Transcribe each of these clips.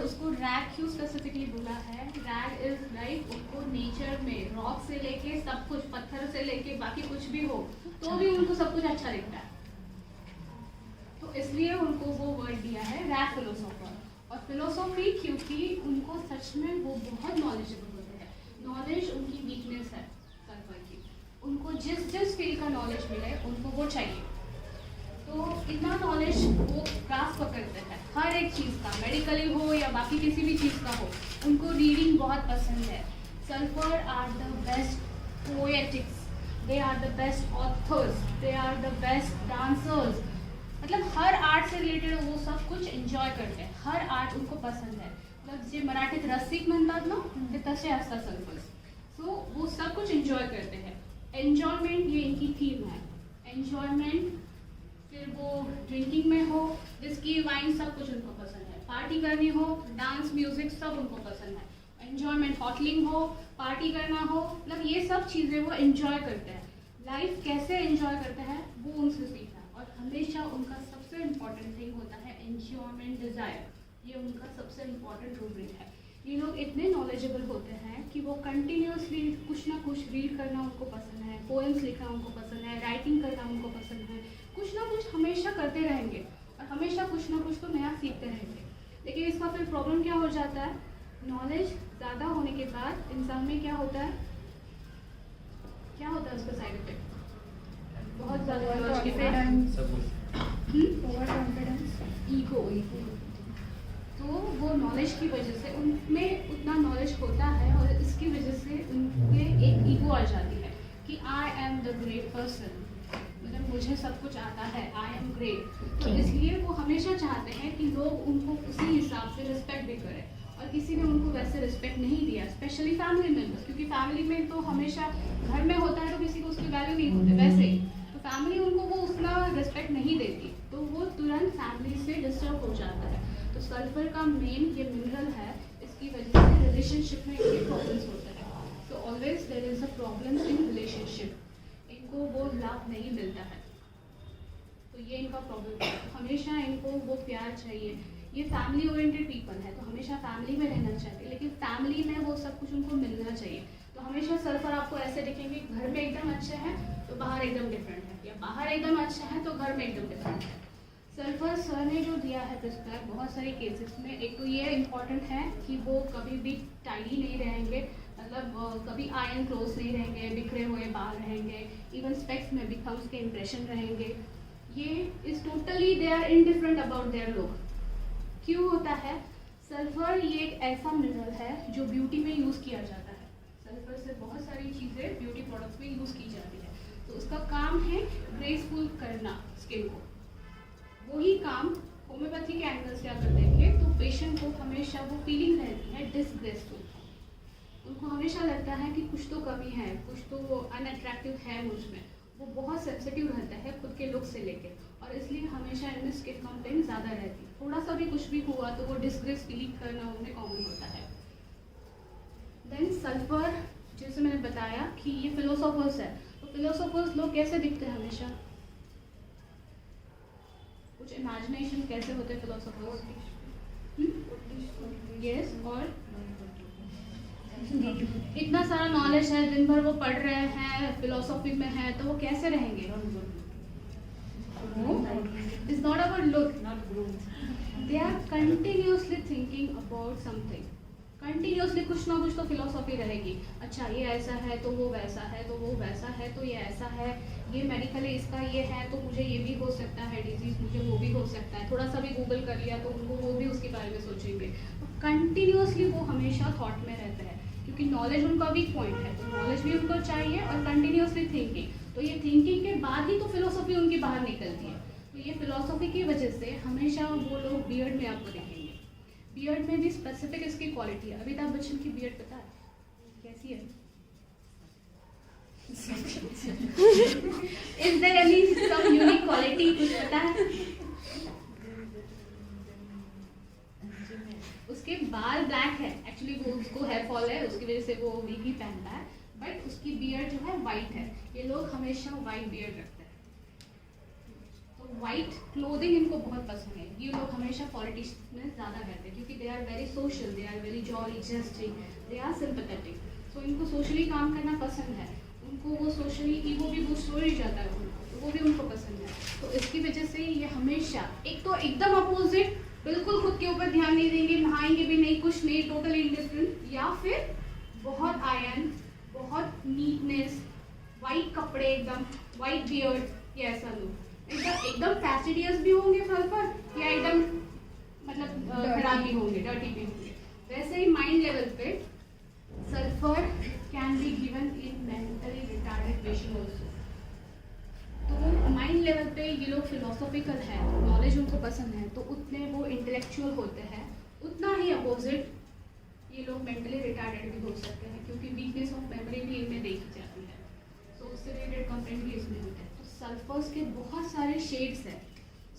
उसको रैग क्यों स्पेसिफिकली बोला है? रैग इज लाइक उनको नेचर में रॉक से लेके सब कुछ, पत्थर से लेके बाकी कुछ भी हो तो भी उनको सब कुछ अच्छा दिखता है, तो इसलिए उनको वो वर्ड दिया है रैग फिलोसोफर। और फिलोसॉफी क्योंकि उनको सच में वो बहुत नॉलेजेबल होते हैं, नॉलेज उनकी वीकनेस है सल्फर की, उनको जिस जिस फील्ड का नॉलेज मिले उनको वो चाहिए, तो इतना नॉलेज वो ग्रास्प करते हैं हर एक चीज़ का, मेडिकली हो या बाकी किसी भी चीज़ का हो, उनको रीडिंग बहुत पसंद है। Sulphur are the best poetics, they are the best authors, they are the best dancers, मतलब हर आर्ट से रिलेटेड वो सब कुछ एन्जॉय करते हैं, हर आर्ट उनको पसंद है। मतलब जे मराठीत रसिक म्हणतात ना ते तसे असतात सल्फर्स, सो वो सब कुछ एन्जॉय करते हैं। एन्जॉयमेंट ये इनकी थीम है, एन्जॉयमेंट, फिर वो ड्रिंकिंग में हो, विस्की वाइन सब कुछ उनको पसंद है, पार्टी करनी हो, डांस म्यूजिक सब उनको पसंद है, एन्जॉयमेंट, हॉटलिंग हो, पार्टी करना हो, मतलब ये सब चीज़ें वो एन्जॉय करते हैं। लाइफ कैसे एन्जॉय करते हैं वो उनसे सीखना, और हमेशा उनका सबसे इम्पॉर्टेंट थिंग होता है एन्जॉयमेंट डिज़ायर, ये उनका सबसे इम्पॉर्टेंट रूब्रिक है। ये लोग इतने नॉलेजेबल होते हैं कि वो कंटिन्यूसली कुछ ना कुछ रीड करना उनको पसंद है, पोएम्स लिखना उनको पसंद है, राइटिंग करना उनको पसंद है, कुछ ना कुछ हमेशा करते रहेंगे और हमेशा कुछ ना कुछ तो नया सीखते रहेंगे। लेकिन इसका फिर प्रॉब्लम क्या हो जाता है, नॉलेज ज़्यादा होने के बाद इंसान में क्या होता है, क्या होता है उसका साइड इफेक्ट, बहुत ज़्यादा नॉलेज के ईगो, तो वो नॉलेज की वजह से उनमें उतना नॉलेज होता है और इसकी वजह से उनके एक ईगो आ जाती है कि I am the great person, मतलब मुझे सब कुछ आता है, आई एम ग्रेट। तो इसलिए वो हमेशा चाहते हैं कि लोग उनको उसी हिसाब से रिस्पेक्ट भी करें, और किसी ने उनको वैसे रिस्पेक्ट नहीं दिया, स्पेशली फैमिली मेम्बर्स, क्योंकि फैमिली में तो हमेशा घर में होता है तो किसी को उसकी वैल्यू नहीं होती वैसे ही, तो फैमिली उनको वो उतना रिस्पेक्ट नहीं देती, तो वो तुरंत फैमिली से डिस्टर्ब हो जाता है। तो सल्फर का मेन ये मिनरल है, इसकी वजह से रिलेशनशिप में ये प्रॉब्लम्स होते हैं। तो always there is a problem in relationship, इनको वो लाभ नहीं मिलता है, तो ये इनका प्रॉब्लम है। तो हमेशा इनको वो प्यार चाहिए, ये फैमिली ओरिएंटेड पीपल है तो हमेशा फैमिली में रहना चाहिए, लेकिन फैमिली में वो सब कुछ उनको मिलना चाहिए। तो हमेशा सल्फर आपको ऐसे दिखेंगे, घर में एकदम अच्छे हैं तो बाहर एकदम डिफरेंट है, या बाहर एकदम अच्छा है तो घर में एकदम डिफरेंट है। सल्फर सर ने जो दिया है प्रिस्क्राइब बहुत सारे केसेस में, एक तो ये इम्पॉर्टेंट है कि वो कभी भी टाइडी नहीं रहेंगे, मतलब कभी आयरन क्लोज नहीं रहेंगे, बिखरे हुए बाल रहेंगे, इवन स्पेक्स में भी थम्स के इम्प्रेशन रहेंगे। ये is totally they are indifferent about their look. क्यों होता है? सल्फर ये एक ऐसा मिनरल है जो ब्यूटी में यूज़ किया जाता है, सल्फर से बहुत सारी चीज़ें ब्यूटी प्रोडक्ट्स में यूज़ की जाती है, तो उसका काम है ग्रेसफुल करना स्किन को। वही काम होम्योपैथी के एंगल से अगर देखें तो पेशेंट को हमेशा वो फीलिंग रहती है डिसग्रेसफुल, उनको हमेशा लगता है कि कुछ तो कमी है, कुछ तो अनअट्रैक्टिव है मुझ में, वो बहुत सेंसिटिव रहता है खुद के लुक से लेके, और इसलिए हमेशा इनमें स्किन कंप्लेंट ज़्यादा रहती है। थोड़ा सा भी कुछ भी हुआ तो वो डिसग्रेस फीलिंग करना उनमें कॉमन होता है। देन सल्फर, जैसे मैंने बताया कि ये फिलोसोफर्स है, तो फिलोसोफर्स लोग कैसे दिखते हैं हमेशा, कुछ इमेजिनेशन कैसे होते हैं फिलोसोफर्स? यस, और इतना सारा नॉलेज है, दिन भर वो पढ़ रहे हैं, फिलोसॉफी में है, तो वो कैसे रहेंगे? It's not about look, they are continuously thinking about something, continuously कुछ ना कुछ तो फिलोसॉफी रहेगी। अच्छा ये ऐसा है तो वो वैसा है, तो वो वैसा है तो ये ऐसा है, ये मेडिकली इसका ये है तो मुझे ये भी हो सकता है डिजीज, मुझे वो भी हो सकता है, थोड़ा सा भी गूगल कर लिया तो उनको वो भी उसके बारे में सोचेंगे। तो कंटिन्यूसली वो हमेशा थॉट में रहते हैं, क्योंकि नॉलेज उनका वीक पॉइंट है, तो नॉलेज भी उनको चाहिए और कंटिन्यूसली थिंकिंग, तो ये थिंकिंग के बाद ही तो फिलोसॉफी उनकी बाहर निकलती है। तो ये फिलोसॉफी की वजह से हमेशा वो लोग बियर्ड में आपको देखेंगे, बियर्ड में भी स्पेसिफिक इसकी क्वालिटी है। अमिताभ बच्चन की बियर्ड पता है कैसी है? Is there any some unique quality, कुछ पता है? उसके बाल ब्लैक है, एक्चुअली वो उसको हेयर फॉल है, उसकी वजह से वो वीक ही पहनता है, बट उसकी बियर्ड जो है वाइट है। ये लोग हमेशा वाइट बियर्ड रखते हैं, तो वाइट क्लोथिंग इनको बहुत पसंद है। ये लोग हमेशा पॉलिटिक्स में ज़्यादा रहते हैं क्योंकि they are very social, they are very jolly, jesting, they are sympathetic. So इनको सोशली काम करना पसंद है, उनको वो सोशली ईगो भी बूस्ट हो ही जाता है उनको, तो वो भी उनको पसंद है। तो इसकी वजह से ये हमेशा एक तो एकदम अपोजिट, बिल्कुल खुद के ऊपर ध्यान नहीं देंगे, नहाएंगे भी नहीं, कुछ नहीं, टोटली इंडिफरेंट, या फिर बहुत आयरन, बहुत नीटनेस, वाइट कपड़े, एकदम वाइट बियर्ड, ये ऐसा लोग एकदम फैस्टिडियस भी होंगे सल्फर, या एकदम मतलब खराब भी होंगे, डर्टी भी होंगे। वैसे ही माइंड लेवल पे sulphur can be given in mentally retarded patient also. तो माइंड लेवल पे ये लोग फिलोसॉफिकल है, नॉलेज उनको पसंद है, तो उतने वो इंटेलेक्चुअल होते हैं, उतना ही अपोजिट ये लोग मेंटली रिटार्डेड भी हो सकते हैं क्योंकि वीकनेस ऑफ मेमोरी भी इनमें देखी जाती है। तो उससे रिलेटेड कंटेंट भी इसमें होता है। तो सल्फर्स के बहुत सारे शेड्स हैं।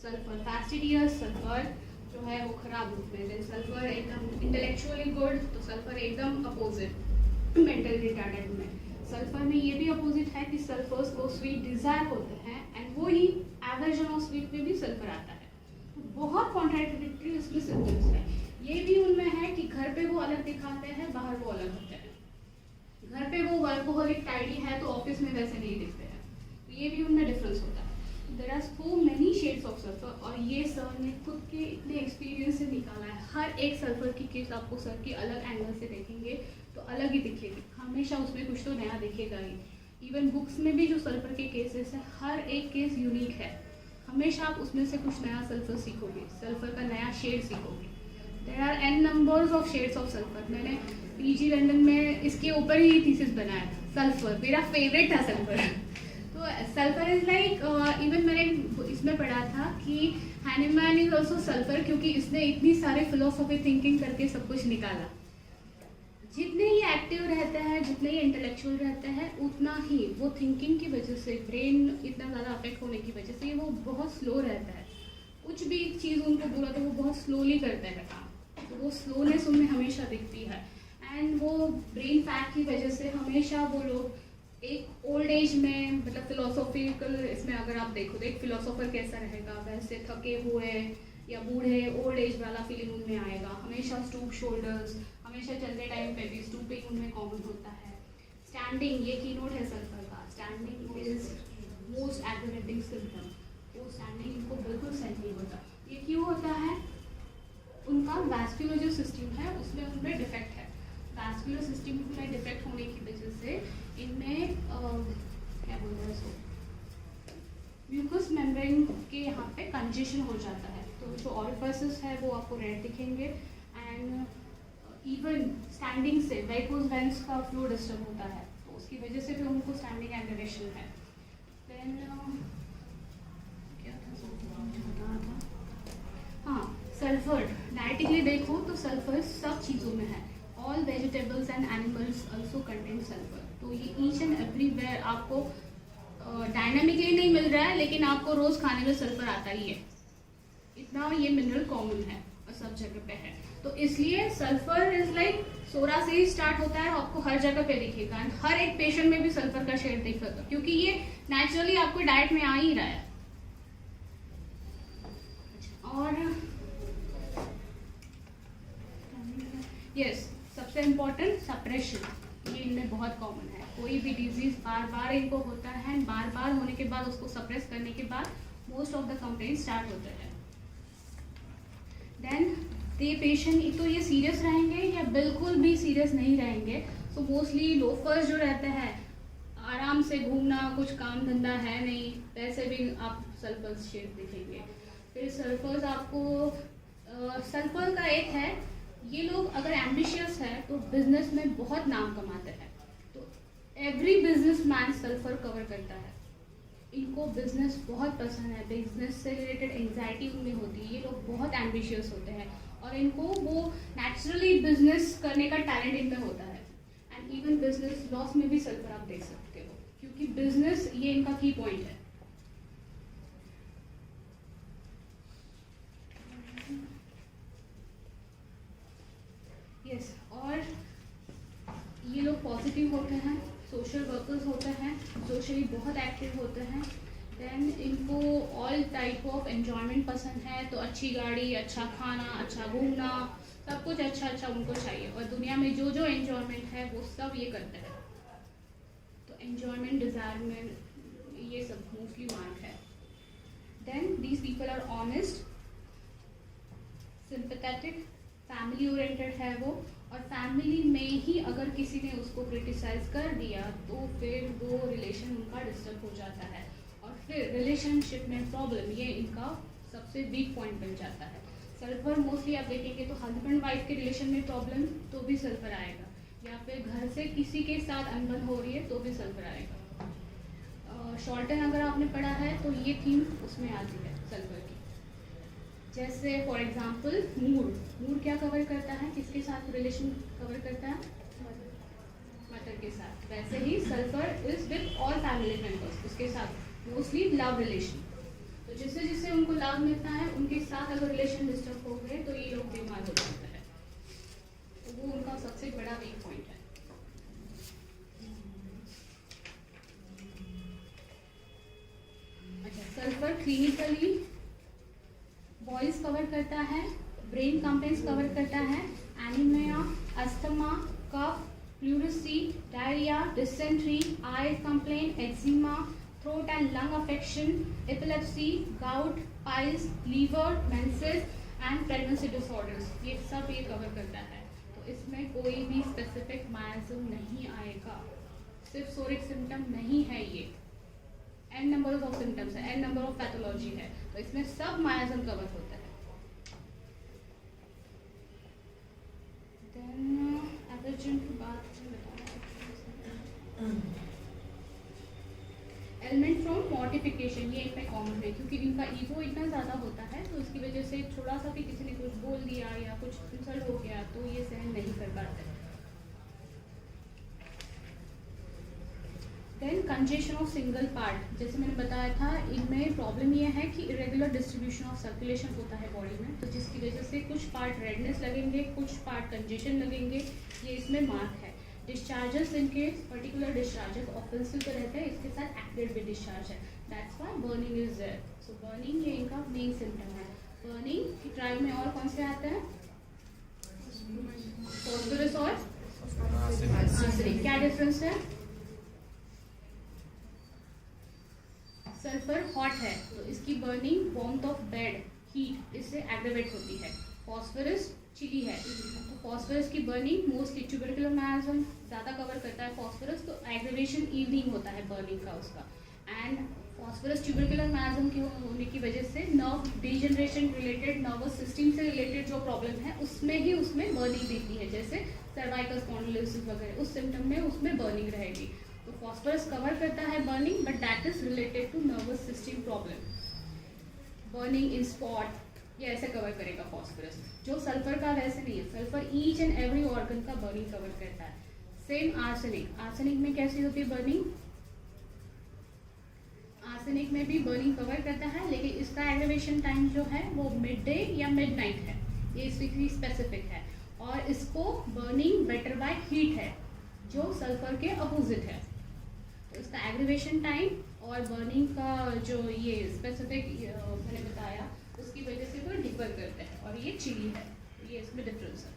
सल्फर फैस्टिडियस, सल्फर जो है वो खराब रूप में, देन सल्फर एकदम इंटेलेक्चुअली गुड, तो सल्फर एकदम अपोजिट मेंटली रिटार्डेड में। सल्फर में ये भी अपोजिट है कि सल्फर्स को स्वीट डिज़ायर होते हैं, एंड वो ही एवर्जन ऑफ स्वीट में भी सल्फर आता है। तो बहुत कॉन्ट्राडिक्टरी इसमें सिम्टम्स है। ये भी उनमें है कि घर पे वो अलग दिखाते हैं, बाहर वो अलग होते हैं। घर पे वो वर्कोहॉलिक टाइडी है तो ऑफिस में वैसे नहीं दिखते हैं, तो ये भी उनमें डिफरेंस होता है। There are so many shades of sulphur, और ये सर ने खुद के इतने एक्सपीरियंस से निकाला है। हर एक सल्फर की केस आपको सर की अलग एंगल से देखेंगे तो अलग ही दिखेगी, हमेशा उसमें कुछ तो नया दिखेगा ही। इवन बुक्स में भी जो सल्फर के केसेस हैं, हर एक केस यूनिक है, हमेशा आप उसमें से कुछ नया सल्फर सीखोगे, सल्फर का नया शेड सीखोगे। There are an numbers of shades of sulphur. मैंने पीजी लंदन में इसके ऊपर ही थीसिस बनाया था, सल्फर मेरा फेवरेट था सल्फर। तो सल्फर इज लाइक, इवन मैंने इसमें पढ़ा था कि हैनीमैन इज ऑल्सो सल्फर, क्योंकि इसने इतनी सारे फिलोसॉफी थिंकिंग करके सब कुछ निकाला। जितने ही एक्टिव रहते हैं, जितने ही इंटेलेक्चुअल रहते हैं, उतना ही वो थिंकिंग की वजह से, ब्रेन इतना ज़्यादा अफेक्ट होने की वजह से वो बहुत स्लो रहता है। कुछ भी चीज़ उनको बोला तो वो बहुत स्लोली करते हैं काम, तो वो स्लोनेस उनमें हमेशा दिखती है। एंड वो ब्रेन फैट की वजह से हमेशा वो लोग एक ओल्ड एज में, मतलब फिलोसॉफिकल इसमें अगर आप देखो तो एक फिलोसोफर कैसा रहेगा, वैसे थके हुए या बूढ़े ओल्ड एज वाला फीलिंग उनमें आएगा। हमेशा स्टूप शोल्डर्स, हमेशा चलते टाइम पे भी स्टूपिंग उनमें कॉमन होता है। स्टैंडिंग, ये कीनोट है सल्फर का, standing is most aggravating symptom. वो स्टैंडिंग इनको बिल्कुल सही नहीं होता। ये क्यों होता है? उनका वैस्कुलर जो सिस्टम है उसमें उनमें डिफेक्ट है। वैस्कुलर सिस्टम में डिफेक्ट होने की वजह से इनमें क्या बोलते हैं इसको, म्यूकस मेम्ब्रेन के यहाँ पे कंजेशन हो जाता है। तो जो ऑरिफिसेस है वो आपको रेड दिखेंगे। एंड इवन स्टैंडिंग से वेरिकोज वेन्स का फ्लो डिस्टर्ब होता है, तो उसकी वजह से भी उनको स्टैंडिंग एग्रेवेशन है। देन क्या था, हाँ, सल्फर डायरेक्टली देखो तो सल्फर सब चीज़ों में है। All vegetables and animals also contain sulphur. तो ये ईच एंड एवरीवेयर आपको डायनामिकली नहीं मिल रहा है, लेकिन आपको रोज़ खाने में सल्फर आता ही है, इतना ये मिनरल कॉमन है और सब जगह पे है। तो इसलिए सल्फर इज लाइक सोरा से ही स्टार्ट होता है, आपको हर जगह पे दिखेगा। एंड हर एक पेशेंट में भी सल्फर का शेड दिखेगा, क्योंकि ये नेचुरली आपको डाइट में आ ही रहा है। और यस, सबसे इम्पोर्टेंट सप्रेशन, ये इनमें बहुत कॉमन है। कोई भी डिजीज बार बार इनको होता है, बार बार होने के बाद उसको सप्रेस करने के बाद most of the complaint start होते हैं। देन दे पेशेंट तो ये सीरियस रहेंगे या बिल्कुल भी सीरियस नहीं रहेंगे। सो मोस्टली लोफर्स जो रहते हैं, आराम से घूमना, कुछ काम धंधा है नहीं, वैसे भी आप सल्फर शेड दिखेंगे। फिर सल्फर्स आपको सल्फर का एक है, ये लोग अगर एम्बिशियस है तो बिजनेस में बहुत नाम कमाते हैं। तो every business man sulphur cover करता है। इनको बिजनेस बहुत पसंद है, बिजनेस से रिलेटेड एंजाइटी उनमें होती है, ये लोग बहुत एम्बिशियस होते हैं और इनको वो नेचुरली बिजनेस करने का टैलेंट इनमें होता है। एंड इवन बिजनेस लॉस में भी सल्फर आप देख सकते हो, क्योंकि बिजनेस ये इनका की पॉइंट है। यस, और ये लोग पॉजिटिव होते हैं, सोशल वर्कर्स होते हैं, सोशली बहुत एक्टिव होते हैं। देन इनको ऑल टाइप ऑफ एन्जॉयमेंट पसंद है, तो अच्छी गाड़ी, अच्छा खाना, अच्छा घूमना, सब कुछ अच्छा अच्छा उनको चाहिए, और दुनिया में जो जो एन्जॉयमेंट है वो सब ये करते हैं। तो एन्जॉयमेंट डिज़ायर में ये सब मोस्टली मार्क है। Then these people are honest, sympathetic, family oriented है वो, और फैमिली में ही अगर किसी ने उसको क्रिटिसाइज कर दिया तो फिर वो रिलेशन उनका डिस्टर्ब हो जाता है, और फिर रिलेशनशिप में प्रॉब्लम, ये इनका सबसे वीक पॉइंट बन जाता है। सल्फर मोस्टली आप देखेंगे तो हस्बैंड वाइफ के रिलेशन में प्रॉब्लम तो भी सल्फर आएगा, या फिर घर से किसी के साथ अनबन हो रही है तो भी सल्फर आएगा। शॉर्टन अगर आपने पढ़ा है तो ये थीम उसमें आती है सल्फर की। जैसे फॉर एग्जांपल मूड क्या कवर करता है, किसके साथ रिलेशन कवर करता है, मदर के साथ। वैसे ही sulphur is with all family members, उसके साथ मोस्टली लव रिलेशन। तो जिससे जिससे उनको लाभ मिलता है उनके साथ अगर रिलेशन डिस्टर्ब हो गए तो ये लोग बीमार हो जाते हैं, तो वो उनका सबसे बड़ा वीक पॉइंट है। अच्छा, सल्फर क्लिनिकली वॉइस कवर करता है, ब्रेन कंप्लेंट्स कवर करता है, anaemia, asthma, cough, pleurisy, diarrhoea, dysentery, eye complaint, eczema, throat and lung affection, epilepsy, gout, piles, liver, menses and pregnancy disorders, ये सब ये कवर करता है। तो इसमें कोई भी स्पेसिफिक मायाज्म नहीं आएगा, सिर्फ सोरिक सिम्टम नहीं है ये, एन नंबर ऑफ सिम्टम्स है, एन नंबर ऑफ पैथोलॉजी है, तो इसमें सब मायाज्म कवर होता है। देन एलर्जन की बात एलिमेंट फ्रॉम मॉर्टिफिकेशन, ये इनमें कॉमन है क्योंकि इनका ईगो इतना ज़्यादा होता है, तो इसकी वजह से थोड़ा सा भी किसी ने कुछ बोल दिया या कुछ इंसल्ट हो गया तो ये सहन नहीं कर पाते। Then congestion of single part, जैसे मैंने बताया था इनमें प्रॉब्लम ये है कि इरेगुलर डिस्ट्रीब्यूशन ऑफ सर्कुलेशन होता है बॉडी में, तो जिसकी वजह से कुछ पार्ट रेडनेस लगेंगे, कुछ पार्ट कंजेशन लगेंगे, ये इसमें मार्क है। डिस्चार्जेस इनके पर्टिकुलर डिस्चार्जेस ऑफेंसिव तो रहते हैं, इसके साथ एक्टिव भी डिस्चार्ज है, that's why burning is there. So burning ये इनका मेन सिम्टम है। बर्निंग की ट्रायल में और कौन से आते हैं, फॉस्फोरस और आर्सेनिक, क्या डिफरेंस है, सल्फर हॉट है तो इसकी burning warmth of bed heat इससे एग्रेवेट होती है, फॉस्फोरस चिली है तो फॉस्फोरस की बर्निंग मोस्टली ट्यूबरकुलर मायाज्म ज़्यादा कवर करता है फॉस्फोरस, तो एग्रेवेशन इवनिंग होता है बर्निंग का उसका। एंड फॉस्फोरस ट्यूबरकुलर मायाज्म की होने की वजह से nerve degeneration related, nervous system से रिलेटेड जो प्रॉब्लम है उसमें बर्निंग दिखती है, जैसे सर्वाइकल स्पॉन्डिलोसिस वगैरह, उस सिम्टम में उसमें बर्निंग रहेगी। तो फॉस्फोरस कवर करता है burning, but that is related to nervous system problem, burning in spot, ये ऐसे कवर करेगा फॉस्फोरस। जो सल्फर का वैसे नहीं है, sulphur each and every organ का बर्निंग कवर करता है। सेम आर्सेनिक, आर्सेनिक में कैसी होती है बर्निंग, आर्सेनिक में भी बर्निंग कवर करता है, लेकिन इसका एग्रेवेशन टाइम जो है वो मिड डे या मिड नाइट है, ये इसकी स्पेसिफिक है, और इसको बर्निंग बेटर बाय हीट है जो सल्फर के अपोजिट है। तो इसका एग्रीवेशन टाइम और बर्निंग का जो ये स्पेसिफिक मैंने बताया उसकी वजह से वो डिफर करते हैं, और ये चिली है, ये इसमें डिफरेंस है।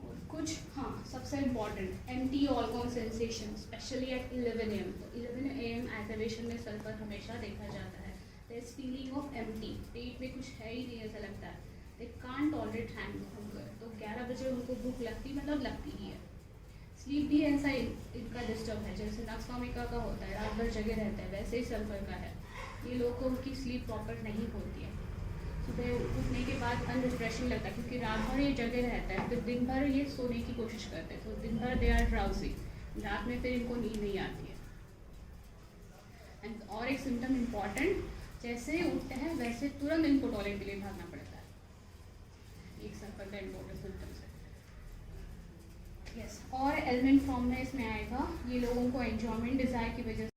और कुछ हाँ सबसे important empty organ sensation specially at 11 AM, तो 11 AM एग्रीवेशन में सल्फर हमेशा देखा जाता है। दिस फीलिंग ऑफ एम्प्टी, पेट में कुछ है ही नहीं ऐसा लगता है, दे कांट टॉलरेट हंगर, तो 11 बजे उनको भूख लगती मतलब लगती ही है। स्लीप भी ऐसा इनका डिस्टर्ब है, जैसे नक्सवामिका का होता है रात भर जगे रहते हैं, वैसे ही सल्फर का है, ये लोगों की स्लीप प्रॉपर नहीं होती है, सुबह उठने के बाद अनरिफ्रेशिंग लगता है क्योंकि रात भर ये जगे रहता है, फिर दिन भर ये सोने की कोशिश करते हैं, तो दिन भर दे आर ड्राउजी, रात में फिर इनको नींद नहीं आती है। एंड और एक सिम्टम इम्पॉर्टेंट, जैसे उठते हैं वैसे तुरंत इनको टॉयलेट के लिए भागना पड़ता है, एक सल्फर का इम्पोर्टेंट सिम्टम्स है। यस, और एलिमेंट फॉर्म में इसमें आएगा, ये लोगों को एंजॉयमेंट डिज़ायर की वजह